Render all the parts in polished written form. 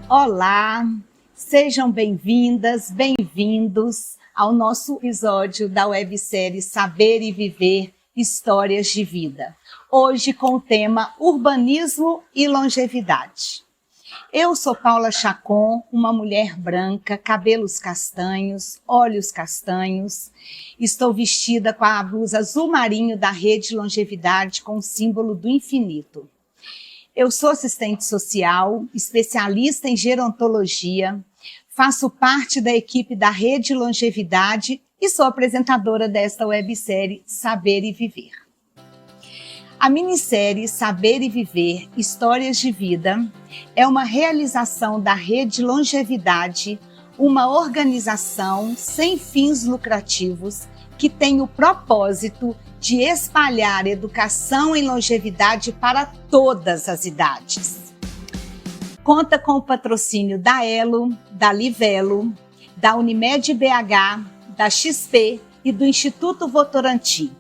Olá, sejam bem-vindas, bem-vindos ao nosso episódio da websérie Saber e Viver, Histórias de Vida. Hoje com o tema Urbanismo e Longevidade. Eu sou Paula Chacon, uma mulher branca, cabelos castanhos, olhos castanhos. Estou vestida com a blusa azul marinho da Rede Longevidade com o símbolo do infinito. Eu sou assistente social, especialista em gerontologia, faço parte da equipe da Rede Longevidade e sou apresentadora desta websérie Saber e Viver. A minissérie Saber e Viver, Histórias de Vida é uma realização da Rede Longevidade, uma organização sem fins lucrativos que tem o propósito de espalhar educação em longevidade para todas as idades. Conta com o patrocínio da Elo, da Livelo, da Unimed BH, da XP e do Instituto Votorantim.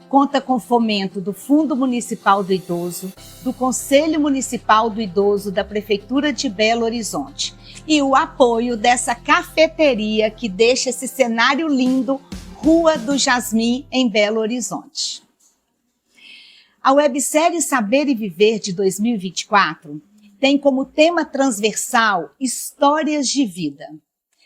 Conta com o fomento do Fundo Municipal do Idoso, do Conselho Municipal do Idoso da Prefeitura de Belo Horizonte e o apoio dessa cafeteria que deixa esse cenário lindo, Rua do Jasmim, em Belo Horizonte. A websérie Saber e Viver de 2024 tem como tema transversal Histórias de Vida.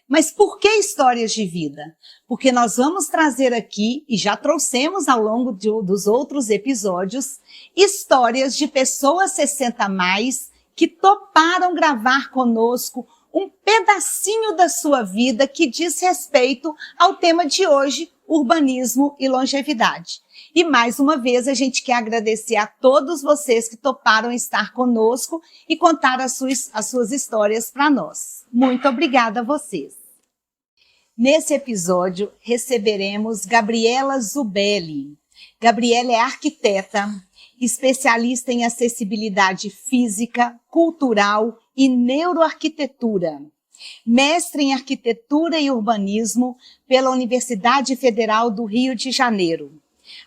Mas por que histórias de vida? Porque nós vamos trazer aqui, e já trouxemos ao longo dos outros episódios, histórias de pessoas 60 mais que toparam gravar conosco um pedacinho da sua vida que diz respeito ao tema de hoje, urbanismo e longevidade. E mais uma vez a gente quer agradecer a todos vocês que toparam estar conosco e contar as suas histórias para nós. Muito obrigada a vocês. Nesse episódio receberemos Gabriela Zubelli. Gabriela é arquiteta, especialista em acessibilidade física, cultural e neuroarquitetura. Mestre em arquitetura e urbanismo pela Universidade Federal do Rio de Janeiro.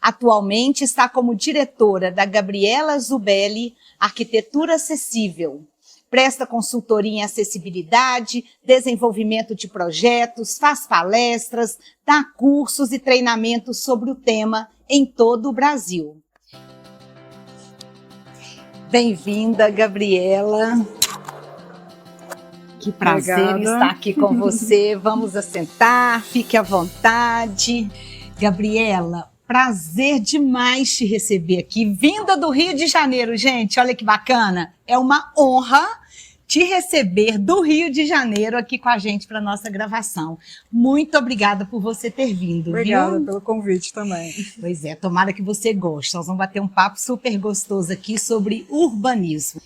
Atualmente está como diretora da Gabriela Zubelli Arquitetura Acessível. Presta consultoria em acessibilidade, desenvolvimento de projetos, faz palestras, dá cursos e treinamentos sobre o tema em todo o Brasil. Bem-vinda, Gabriela. Que prazer estar aqui com você. Vamos assentar, fique à vontade. Gabriela, prazer demais te receber aqui. Vinda do Rio de Janeiro, gente, olha que bacana. É uma honra te receber do Rio de Janeiro aqui com a gente para a nossa gravação. Muito obrigada por você ter vindo. Obrigada pelo convite também. Pois é, tomara que você goste. Nós vamos bater um papo super gostoso aqui sobre urbanismo.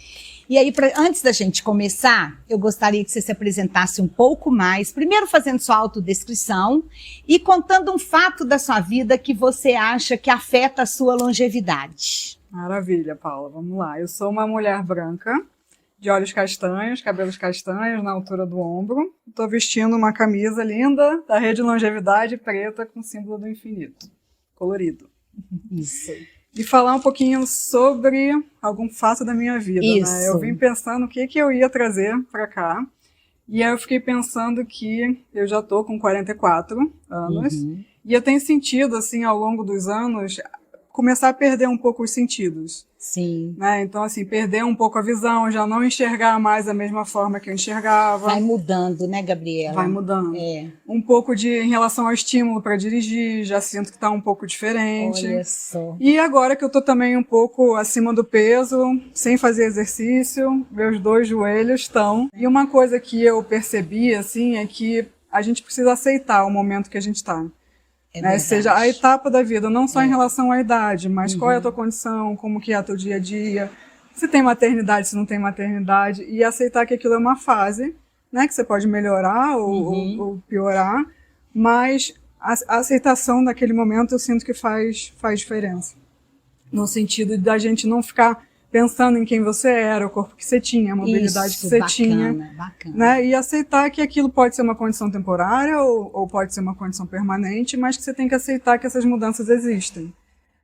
E aí, antes da gente começar, eu gostaria que você se apresentasse um pouco mais, primeiro fazendo sua autodescrição e contando um fato da sua vida que você acha que afeta a sua longevidade. Maravilha, Paula, vamos lá. Eu sou uma mulher branca, de olhos castanhos, cabelos castanhos na altura do ombro. Estou vestindo uma camisa linda da Rede Longevidade preta com símbolo do infinito, colorido. Isso. E falar um pouquinho sobre algum fato da minha vida. Isso. Né? Eu vim pensando o que eu ia trazer para cá. E aí eu fiquei pensando que eu já estou com 44 anos. E eu tenho sentido, assim, ao longo dos anos, começar a perder um pouco os sentidos. Sim. Né? Então, assim, perder um pouco a visão, já não enxergar mais da mesma forma que eu enxergava. Vai mudando, né, Gabriela? Vai mudando. É. Um pouco em relação ao estímulo para dirigir, já sinto que está um pouco diferente. Olha só. E agora que eu estou também um pouco acima do peso, sem fazer exercício, meus 2 joelhos estão. E uma coisa que eu percebi, assim, é que a gente precisa aceitar o momento que a gente está. Né? Seja a etapa da vida, não só em relação à idade, mas qual é a tua condição, como que é o teu dia a dia, se tem maternidade, se não tem maternidade, e aceitar que aquilo é uma fase, né, que você pode melhorar ou piorar, mas a aceitação daquele momento eu sinto que faz diferença. No sentido da gente não ficar pensando em quem você era, o corpo que você tinha, a mobilidade que você tinha. Bacana. Né? E aceitar que aquilo pode ser uma condição temporária ou pode ser uma condição permanente, mas que você tem que aceitar que essas mudanças existem.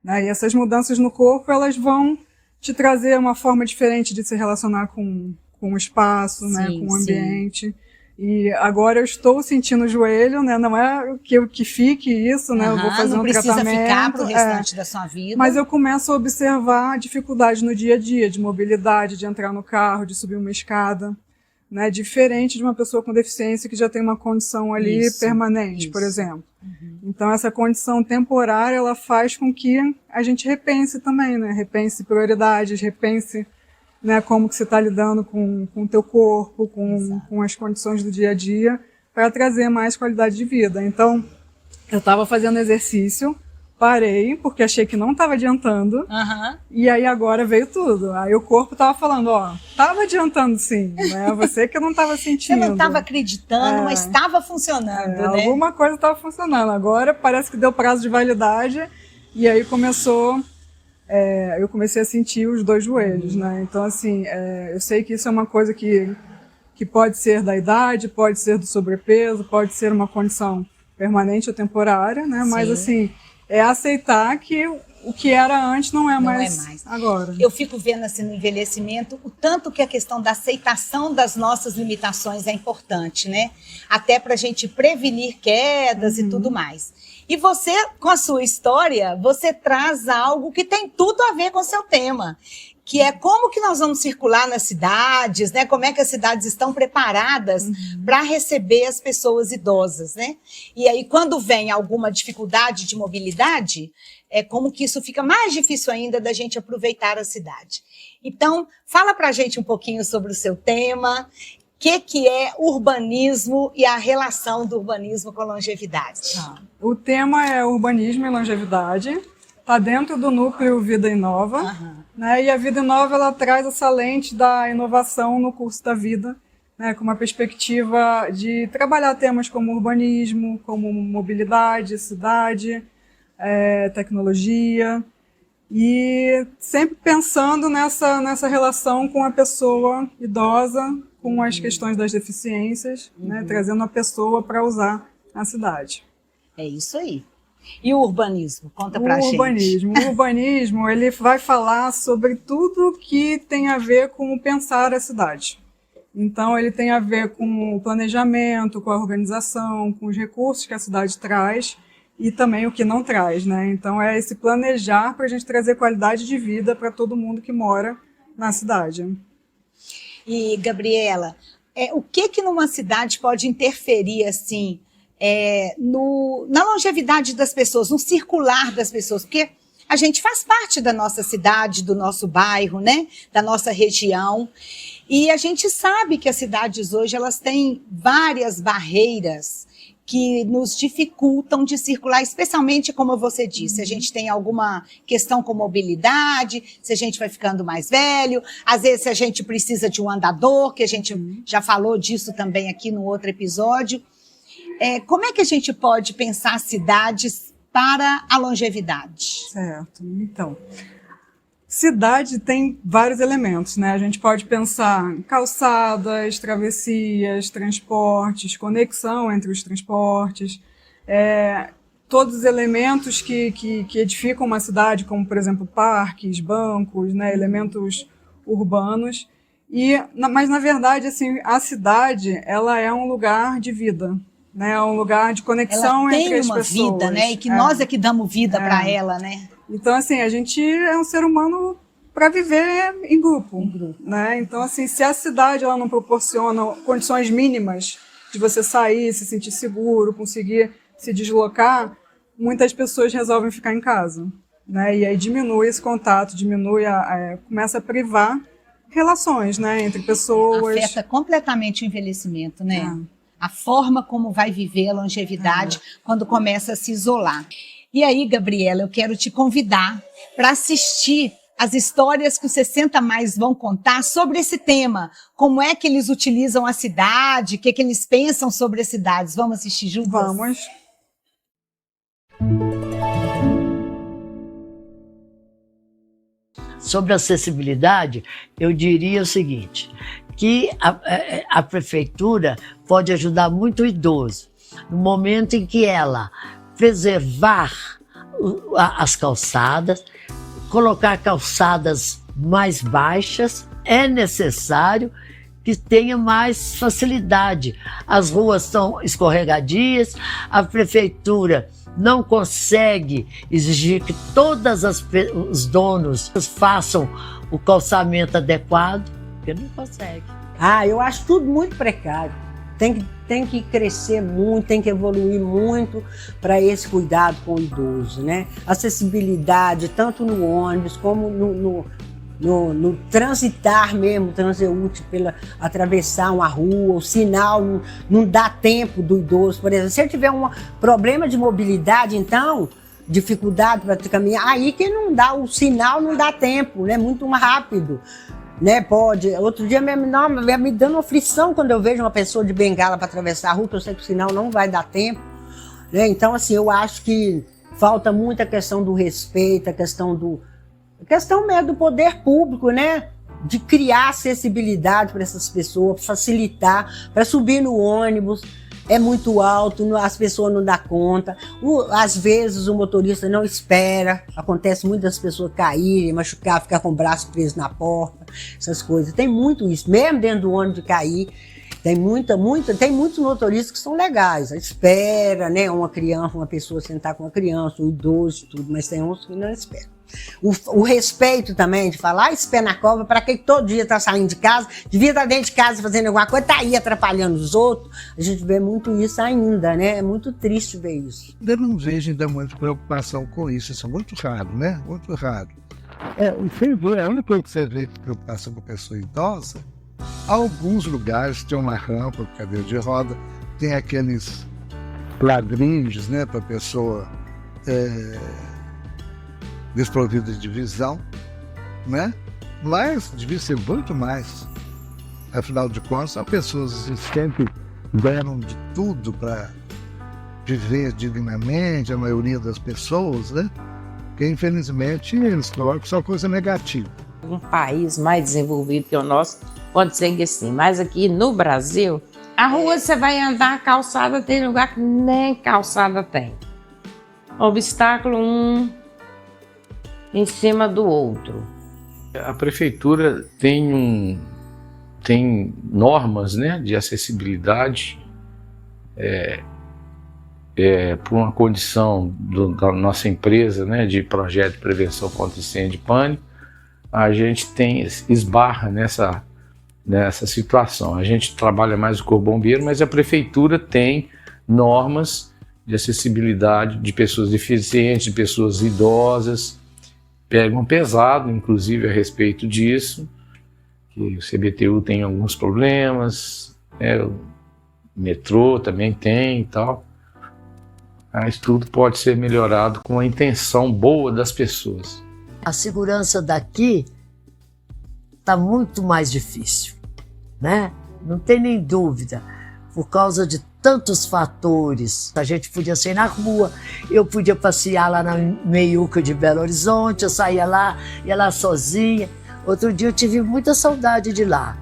Né? E essas mudanças no corpo, elas vão te trazer uma forma diferente de se relacionar com com o espaço, né, Sim, com o ambiente. E agora eu estou sentindo o joelho, né? Não é que fique isso, né? Eu vou fazer um tratamento. Não precisa ficar para o restante da sua vida. Mas eu começo a observar dificuldades no dia a dia, de mobilidade, de entrar no carro, de subir uma escada, né? Diferente de uma pessoa com deficiência que já tem uma condição ali permanente, por exemplo. Então essa condição temporária, ela faz com que a gente repense também, né? Repense prioridades, repense, né, como que você está lidando com o teu corpo, com as condições do dia a dia, para trazer mais qualidade de vida. Então, eu estava fazendo exercício, parei, porque achei que não estava adiantando, e aí agora veio tudo. Aí o corpo estava falando, ó, estava adiantando sim, né? Você que não estava sentindo. Você não estava acreditando, mas estava funcionando, né? Alguma coisa estava funcionando. Agora parece que deu prazo de validade, e aí eu comecei a sentir os dois joelhos, né? Então, assim, eu sei que isso é uma coisa que pode ser da idade, pode ser do sobrepeso, pode ser uma condição permanente ou temporária, né? Mas, assim, é aceitar que o que era antes não é mais agora. Eu fico vendo, assim, no envelhecimento, o tanto que a questão da aceitação das nossas limitações é importante, né? Até para a gente prevenir quedas e tudo mais. E você, com a sua história, você traz algo que tem tudo a ver com o seu tema, que é como que nós vamos circular nas cidades, né? Como é que as cidades estão preparadas para receber as pessoas idosas, né? E aí, quando vem alguma dificuldade de mobilidade, é como que isso fica mais difícil ainda da gente aproveitar a cidade. Então, fala para a gente um pouquinho sobre o seu tema, o que é urbanismo e a relação do urbanismo com a longevidade. O tema é urbanismo e longevidade, está dentro do núcleo Vida Inova, né? E a Vida Inova, ela traz essa lente da inovação no curso da vida, né? Com uma perspectiva de trabalhar temas como urbanismo, como mobilidade, cidade, tecnologia, e sempre pensando nessa relação com a pessoa idosa, com as questões das deficiências, né, trazendo a pessoa para usar a cidade. É isso aí. E o urbanismo? Conta pra gente. O urbanismo, ele vai falar sobre tudo que tem a ver com pensar a cidade. Então, ele tem a ver com o planejamento, com a organização, com os recursos que a cidade traz e também o que não traz, né? Então, é esse planejar para a gente trazer qualidade de vida para todo mundo que mora na cidade. E, Gabriela, o que numa cidade pode interferir, assim, na longevidade das pessoas, no circular das pessoas? Porque a gente faz parte da nossa cidade, do nosso bairro, né? Da nossa região. E a gente sabe que as cidades hoje, elas têm várias barreiras que nos dificultam de circular, especialmente, como você disse, a gente tem alguma questão com mobilidade, se a gente vai ficando mais velho, às vezes a gente precisa de um andador, que a gente já falou disso também aqui no outro episódio. Como é que a gente pode pensar cidades para a longevidade? Certo, então... Cidade tem vários elementos, né? A gente pode pensar em calçadas, travessias, transportes, conexão entre os transportes, todos os elementos que edificam uma cidade, como, por exemplo, parques, bancos, né? Elementos urbanos. Mas, na verdade, assim, a cidade, ela é um lugar de vida, né? É um lugar de conexão entre as pessoas. Ela tem uma vida, né? E que nós é que damos vida para ela, né? Então, assim, a gente é um ser humano para viver em grupo, né? Então, assim, se a cidade ela não proporciona condições mínimas de você sair, se sentir seguro, conseguir se deslocar, muitas pessoas resolvem ficar em casa, né? E aí diminui esse contato, começa a privar relações, né, entre pessoas. Afeta completamente o envelhecimento, né? A forma como vai viver a longevidade quando começa a se isolar. E aí, Gabriela, eu quero te convidar para assistir as histórias que os 60 Mais vão contar sobre esse tema. Como é que eles utilizam a cidade, o que eles pensam sobre as cidades. Vamos assistir juntas? Vamos. Sobre acessibilidade, eu diria o seguinte, que a prefeitura pode ajudar muito o idoso, no momento em que ela preservar as calçadas, colocar calçadas mais baixas, é necessário que tenha mais facilidade. As ruas estão escorregadias, a prefeitura não consegue exigir que todos os donos façam o calçamento adequado, porque não consegue. Eu acho tudo muito precário. Tem que crescer muito, tem que evoluir muito para esse cuidado com o idoso, né? Acessibilidade, tanto no ônibus como no transitar mesmo, transeúte, atravessar uma rua, o sinal não dá tempo do idoso, por exemplo. Se ele tiver um problema de mobilidade, então, dificuldade para caminhar, aí que não dá, o sinal não dá tempo, né? Muito mais rápido. Né, pode. Outro dia me dando aflição quando eu vejo uma pessoa de bengala para atravessar a rua, que eu sei que o sinal não vai dar tempo. Né? Então, assim, eu acho que falta muito a questão do respeito, a questão mesmo do poder público, né? De criar acessibilidade para essas pessoas, facilitar, para subir no ônibus. É muito alto, as pessoas não dão conta. Às vezes o motorista não espera. Acontece muitas pessoas caírem, machucar, ficar com o braço preso na porta, essas coisas. Tem muito isso, mesmo dentro do ônibus de cair. Tem muitos motoristas que são legais. Espera, né? Uma criança, uma pessoa sentar com uma criança, um idoso, tudo, mas tem uns que não esperam. O respeito também, de falar, esse pé na cova, para quem todo dia está saindo de casa, devia estar dentro de casa fazendo alguma coisa, está aí atrapalhando os outros. A gente vê muito isso ainda, né? É muito triste ver isso. Eu não vejo ainda muita preocupação com isso, isso é muito raro, né? Muito raro. A única coisa que você vê preocupação com a pessoa idosa, alguns lugares tem uma rampa, cadeira de roda, tem aqueles ladrilhos, né, para a pessoa desprovida de visão, né? Mas devia ser muito mais. Afinal de contas, são pessoas que sempre deram de tudo para viver dignamente, a maioria das pessoas, né? Que infelizmente eles colocam só coisa negativa. Um país mais desenvolvido que o nosso pode ser que sim, mas aqui no Brasil, a rua você vai andar, a calçada tem lugar que nem calçada tem. Obstáculo em cima do outro. A prefeitura tem normas, né, de acessibilidade por uma condição da nossa empresa, né, de projeto de prevenção contra incêndio e pânico. A gente esbarra nessa situação. A gente trabalha mais o Corpo Bombeiro, mas a prefeitura tem normas de acessibilidade de pessoas deficientes, de pessoas idosas, pegam pesado, inclusive, a respeito disso, que o CBTU tem alguns problemas, o metrô também tem e tal. Mas tudo pode ser melhorado com a intenção boa das pessoas. A segurança daqui está muito mais difícil, né? Não tem nem dúvida, por causa de tantos fatores. A gente podia sair na rua, eu podia passear lá na Meiuca de Belo Horizonte, eu saía lá, ia lá sozinha. Outro dia eu tive muita saudade de lá.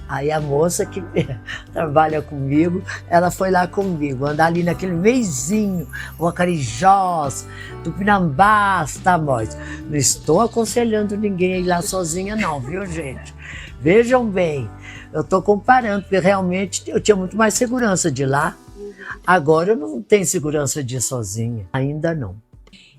Aí a moça que trabalha comigo, ela foi lá comigo, andar ali naquele meizinho, Vacarijós, Tupinambás, Tamoios. Não estou aconselhando ninguém a ir lá sozinha não, viu, gente? Vejam bem, eu estou comparando, porque realmente eu tinha muito mais segurança de lá. Agora eu não tenho segurança de ir sozinha, ainda não.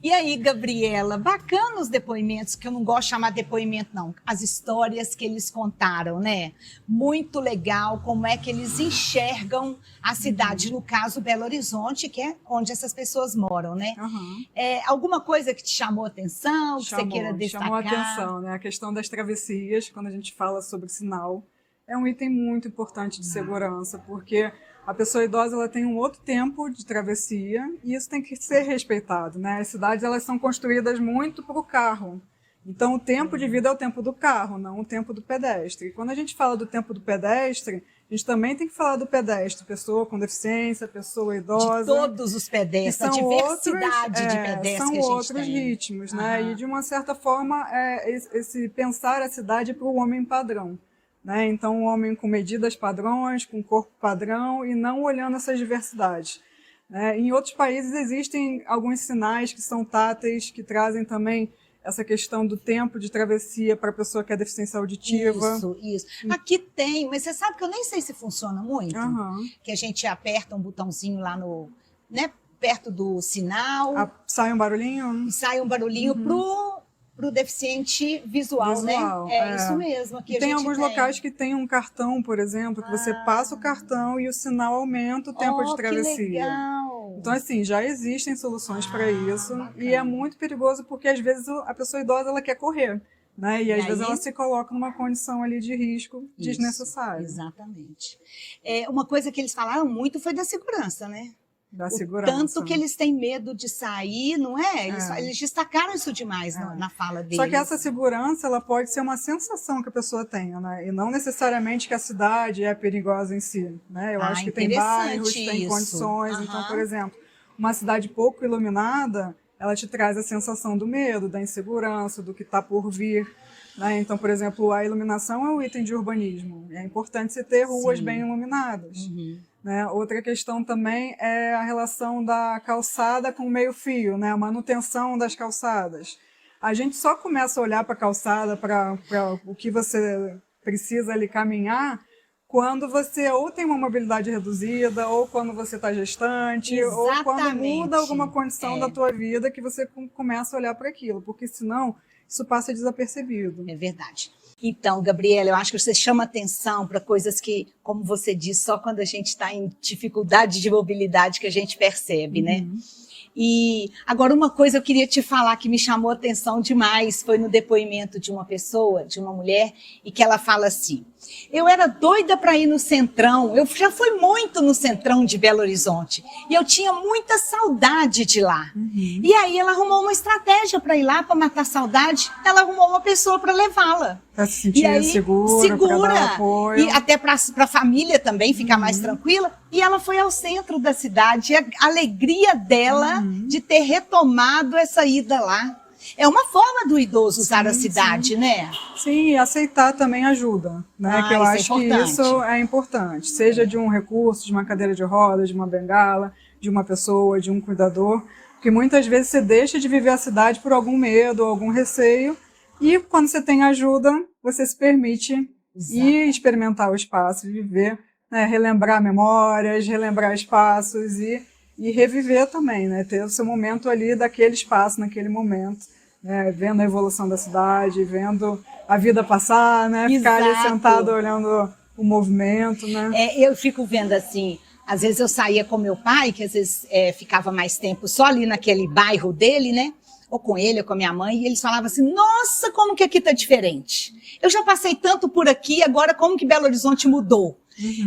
E aí, Gabriela, bacana os depoimentos, que eu não gosto de chamar depoimento, não. As histórias que eles contaram, né? Muito legal como é que eles enxergam a cidade, no caso Belo Horizonte, que é onde essas pessoas moram, né? Uhum. Alguma coisa que te chamou a atenção, que você queira destacar? Chamou a atenção, né? A questão das travessias, quando a gente fala sobre sinal, é um item muito importante de segurança, porque a pessoa idosa ela tem um outro tempo de travessia e isso tem que ser respeitado, né? As cidades elas são construídas muito para o carro. Então o tempo de vida é o tempo do carro, não o tempo do pedestre. E quando a gente fala do tempo do pedestre, a gente também tem que falar do pedestre, pessoa com deficiência, pessoa idosa. De todos os pedestres, a diversidade de pedestres que a gente são outros tem. ritmos, né? E de uma certa forma, esse pensar a cidade para o homem padrão. Né? Então, um homem com medidas padrões, com corpo padrão e não olhando essas diversidades. Né? Em outros países existem alguns sinais que são táteis, que trazem também essa questão do tempo de travessia para a pessoa que é deficiência auditiva. Isso. Aqui tem, mas você sabe que eu nem sei se funciona muito. Que a gente aperta um botãozinho lá no, né, perto do sinal. Sai um barulhinho? E sai um barulhinho pro deficiente visual, né? É isso mesmo. Aqui tem alguns locais que tem um cartão, por exemplo, que você passa o cartão e o sinal aumenta o tempo de travessia. Que legal. Então, assim, já existem soluções para isso. Bacana. E é muito perigoso porque, às vezes, a pessoa idosa ela quer correr, né? E às vezes ela se coloca numa condição ali de risco desnecessário. Exatamente. Uma coisa que eles falaram muito foi da segurança, né? Da segurança. Tanto que eles têm medo de sair, não é? Eles destacaram isso demais na fala deles. Só que essa segurança, ela pode ser uma sensação que a pessoa tenha, né? E não necessariamente que a cidade é perigosa em si, né? Eu acho que tem bairros, tem condições. Então, por exemplo, uma cidade pouco iluminada, ela te traz a sensação do medo, da insegurança, do que está por vir. Né? Então, por exemplo, a iluminação é um item de urbanismo. É importante você ter ruas bem iluminadas. Né? Outra questão também é a relação da calçada com o meio-fio, né? A manutenção das calçadas. A gente só começa a olhar para a calçada, para o que você precisa ali caminhar, quando você ou tem uma mobilidade reduzida, ou quando você está gestante, ou quando muda alguma condição da tua vida que você começa a olhar para aquilo, porque senão isso passa desapercebido. É verdade. Então, Gabriela, eu acho que você chama atenção para coisas que, como você disse, só quando a gente está em dificuldade de mobilidade que a gente percebe, né? E agora uma coisa eu queria te falar que me chamou a atenção demais, foi no depoimento de uma pessoa, de uma mulher, e que ela fala assim: eu era doida para ir no Centrão, eu já fui muito no Centrão de Belo Horizonte, e eu tinha muita saudade de lá. E aí ela arrumou uma estratégia para ir lá, para matar a saudade, ela arrumou uma pessoa para levá-la. Para se sentir segura, para dar apoio. E até para a família também ficar mais tranquila. E ela foi ao centro da cidade, e a alegria dela de ter retomado essa ida lá. É uma forma do idoso usar a cidade, né? Sim, e aceitar também ajuda, né? Que eu acho que isso é importante. Seja de um recurso, de uma cadeira de rodas, de uma bengala, de uma pessoa, de um cuidador. Porque muitas vezes você deixa de viver a cidade por algum medo, algum receio. E quando você tem ajuda, você se permite ir experimentar o espaço, viver, né? Relembrar memórias, relembrar espaços e reviver também, né? Ter o seu momento ali daquele espaço, naquele momento, né? Vendo a evolução da cidade, vendo a vida passar, né? Ficar ali sentado olhando o movimento, né? Eu fico vendo assim, às vezes eu saía com meu pai, que às vezes ficava mais tempo só ali naquele bairro dele, né? Ou com ele, ou com a minha mãe, e eles falavam assim: nossa, como que aqui tá diferente. Eu já passei tanto por aqui, agora como que Belo Horizonte mudou.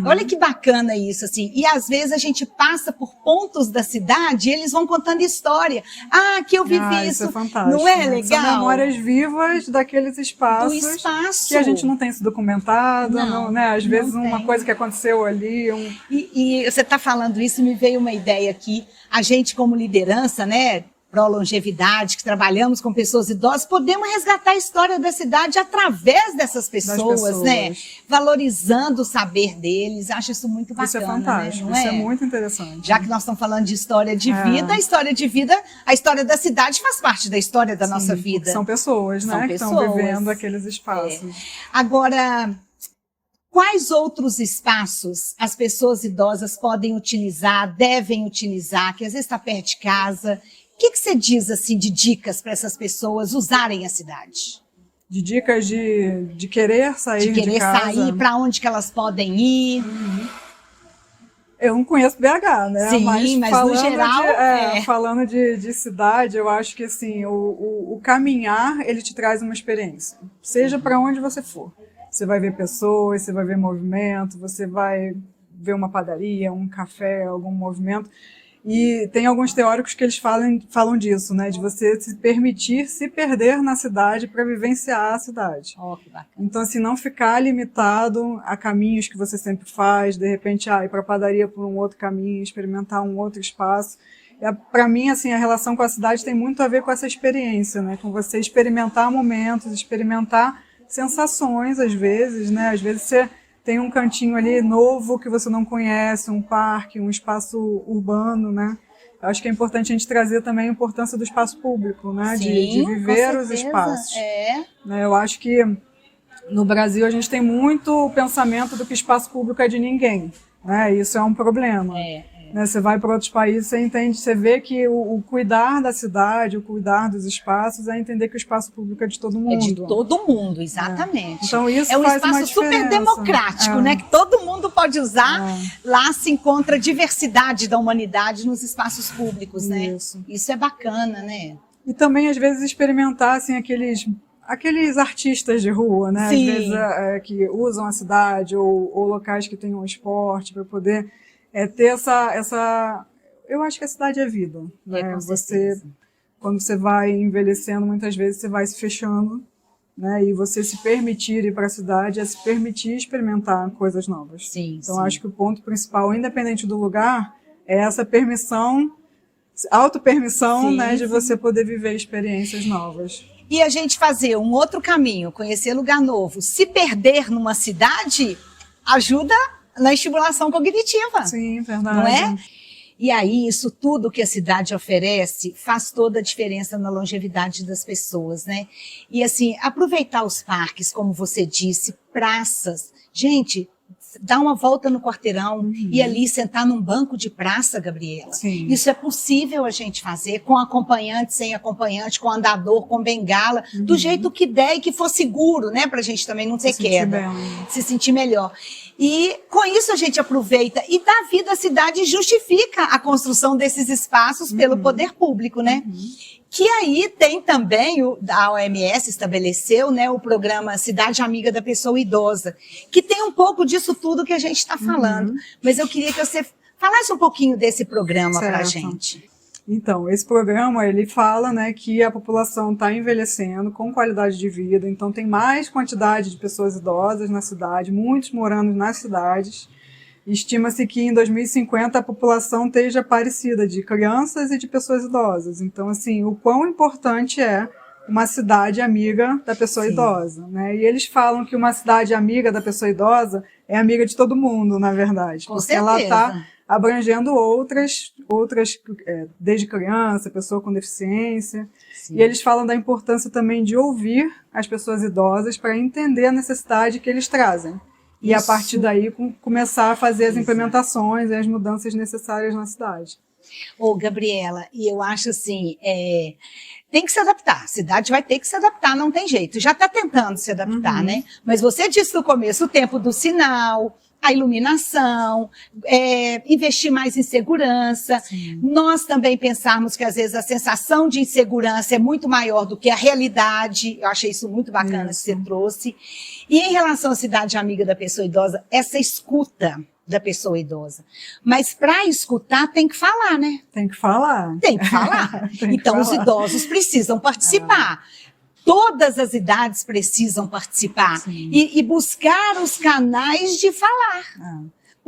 Olha que bacana isso, assim. E às vezes a gente passa por pontos da cidade e eles vão contando história. Ah, que eu vivi isso. Isso é fantástico. Não é legal? São memórias vivas daqueles espaços. Do espaço. Que a gente não tem isso documentado, não, né? Às vezes uma coisa que aconteceu ali. E você está falando isso, me veio uma ideia aqui. A gente, como liderança, né? Pró-longevidade, que trabalhamos com pessoas idosas, podemos resgatar a história da cidade através dessas pessoas, né? Valorizando o saber deles. Acho isso muito bacana. Isso é fantástico, né? Isso é muito interessante. Já que nós estamos falando de história de vida, a história de vida, a história da cidade faz parte da história da nossa vida. São pessoas, né? Que estão vivendo aqueles espaços. Agora, quais outros espaços as pessoas idosas podem utilizar, devem utilizar, que às vezes está perto de casa? O que você diz assim de dicas para essas pessoas usarem a cidade? De dicas de querer sair de casa? De querer sair, para onde que elas podem ir? Eu não conheço BH, né? Sim, mas no geral... Falando de cidade, eu acho que assim, o caminhar, ele te traz uma experiência. Seja para onde você for. Você vai ver pessoas, você vai ver movimento, você vai ver uma padaria, um café, algum movimento. E tem alguns teóricos que eles falam disso, né? De você se permitir se perder na cidade para vivenciar a cidade. Que bacana. Então, assim, não ficar limitado a caminhos que você sempre faz, de repente, ir para a padaria por um outro caminho, experimentar um outro espaço. Para mim, assim, a relação com a cidade tem muito a ver com essa experiência, né? Com você experimentar momentos, experimentar sensações, às vezes, né? Às vezes você tem um cantinho ali novo que você não conhece, um parque, um espaço urbano, né? acho que é importante a gente trazer também a importância do espaço público, né? Sim, de com viver os certeza. espaços. É. Eu acho que no Brasil a gente tem muito o pensamento do que espaço público é de ninguém, né? Isso é um problema. Né? Você vai para outros países, você entende, você vê que o cuidar da cidade, o cuidar dos espaços é entender que o espaço público é de todo mundo. É de todo mundo, exatamente. Então isso é um faz uma espaço super diferença. democrático, né? Que todo mundo pode usar. Lá se encontra a diversidade da humanidade nos espaços públicos, né? Isso é bacana, né? E também, às vezes, experimentar assim, aqueles artistas de rua, né? Sim. Às vezes que usam a cidade ou locais que tenham esporte para poder ter essa... Eu acho que a cidade é vida. Né? Quando você vai envelhecendo, muitas vezes você vai se fechando, né? E você se permitir ir para a cidade é se permitir experimentar coisas novas. Então, acho que o ponto principal, independente do lugar, é essa permissão, autopermissão, né? De você poder viver experiências novas. E a gente fazer um outro caminho, conhecer lugar novo, se perder numa cidade, ajuda na estimulação cognitiva. Sim, verdade. Não é? E aí, isso tudo que a cidade oferece faz toda a diferença na longevidade das pessoas, né? E assim, aproveitar os parques, como você disse, praças. Gente, dá uma volta no quarteirão e ali sentar num banco de praça, Gabriela. Isso é possível a gente fazer com acompanhante, sem acompanhante, com andador, com bengala, do jeito que der e que for seguro, né? Pra gente também não ter queda, se sentir melhor. E com isso a gente aproveita e dá vida à cidade e justifica a construção desses espaços pelo poder público, né? Que aí tem também, a OMS estabeleceu, né, o programa Cidade Amiga da Pessoa Idosa, que tem um pouco disso tudo que a gente está falando. Mas eu queria que você falasse um pouquinho desse programa para a gente. Então, esse programa, ele fala, né, que a população está envelhecendo com qualidade de vida, então tem mais quantidade de pessoas idosas na cidade, muitos morando nas cidades. Estima-se que em 2050 a população esteja parecida de crianças e de pessoas idosas. Então, assim, o quão importante é uma cidade amiga da pessoa idosa, né? E eles falam que uma cidade amiga da pessoa idosa é amiga de todo mundo, na verdade. Porque ela está abrangendo outras desde criança, pessoa com deficiência. E eles falam da importância também de ouvir as pessoas idosas para entender a necessidade que eles trazem. E a partir daí começar a fazer as implementações e as mudanças necessárias na cidade. Gabriela, e eu acho assim, tem que se adaptar, a cidade vai ter que se adaptar, não tem jeito, já está tentando se adaptar, né? Mas você disse no começo, o tempo do sinal, a iluminação, investir mais em segurança. Nós também pensarmos que às vezes a sensação de insegurança é muito maior do que a realidade. Eu achei isso muito bacana que você trouxe. E em relação à cidade amiga da pessoa idosa, essa escuta da pessoa idosa. Mas para escutar tem que falar, né? Tem que falar. Tem que falar. Então os idosos precisam participar. Todas as idades precisam participar e buscar os canais de falar.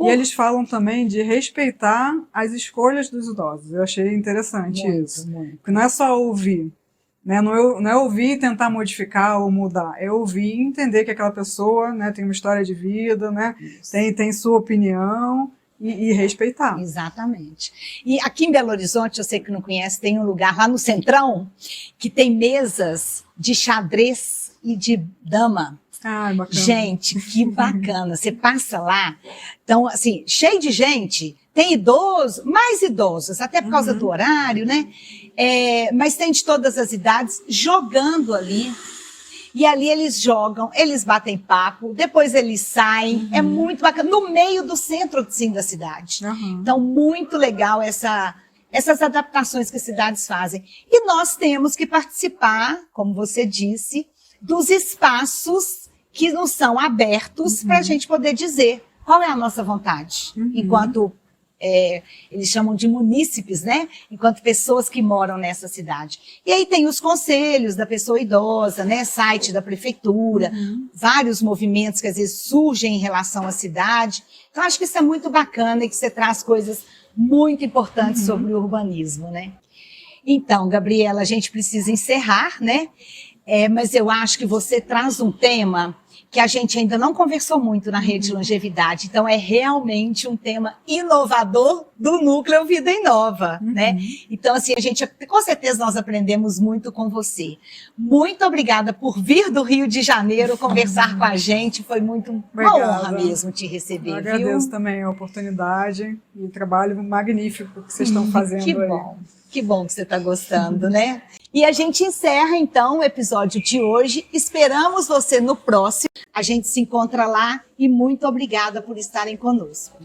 E eles falam também de respeitar as escolhas dos idosos. Eu achei interessante isso. Porque não é só ouvir, né? Não é ouvir e tentar modificar ou mudar. É ouvir e entender que aquela pessoa, né, tem uma história de vida, né, tem sua opinião. E respeitar. Exatamente. E aqui em Belo Horizonte, eu sei que não conhece, tem um lugar lá no Centrão que tem mesas de xadrez e de dama. Bacana. Gente, que bacana. Você passa lá, então, assim, cheio de gente, tem idosos, mais idosos, até por causa do horário, né? Mas tem de todas as idades jogando ali. E ali eles jogam, eles batem papo, depois eles saem. É muito bacana, no meio do centro assim, da cidade. Então, muito legal essas adaptações que as cidades fazem. E nós temos que participar, como você disse, dos espaços que nos são abertos para a gente poder dizer qual é a nossa vontade, enquanto... eles chamam de munícipes, né? Enquanto pessoas que moram nessa cidade. E aí tem os conselhos da pessoa idosa, né? Site da prefeitura, vários movimentos que às vezes surgem em relação à cidade. Então acho que isso é muito bacana e que você traz coisas muito importantes sobre o urbanismo, né? Então, Gabriela, a gente precisa encerrar, né? Mas eu acho que você traz um tema que a gente ainda não conversou muito na Rede Longevidade. Então, é realmente um tema inovador do Núcleo Vida Inova, né? Então, assim, com certeza nós aprendemos muito com você. Muito obrigada por vir do Rio de Janeiro conversar com a gente. Foi uma honra mesmo te receber, Eu agradeço também a oportunidade e o trabalho magnífico que vocês estão fazendo aí. Que bom que você está gostando, né? E a gente encerra, então, o episódio de hoje. Esperamos você no próximo. A gente se encontra lá e muito obrigada por estarem conosco.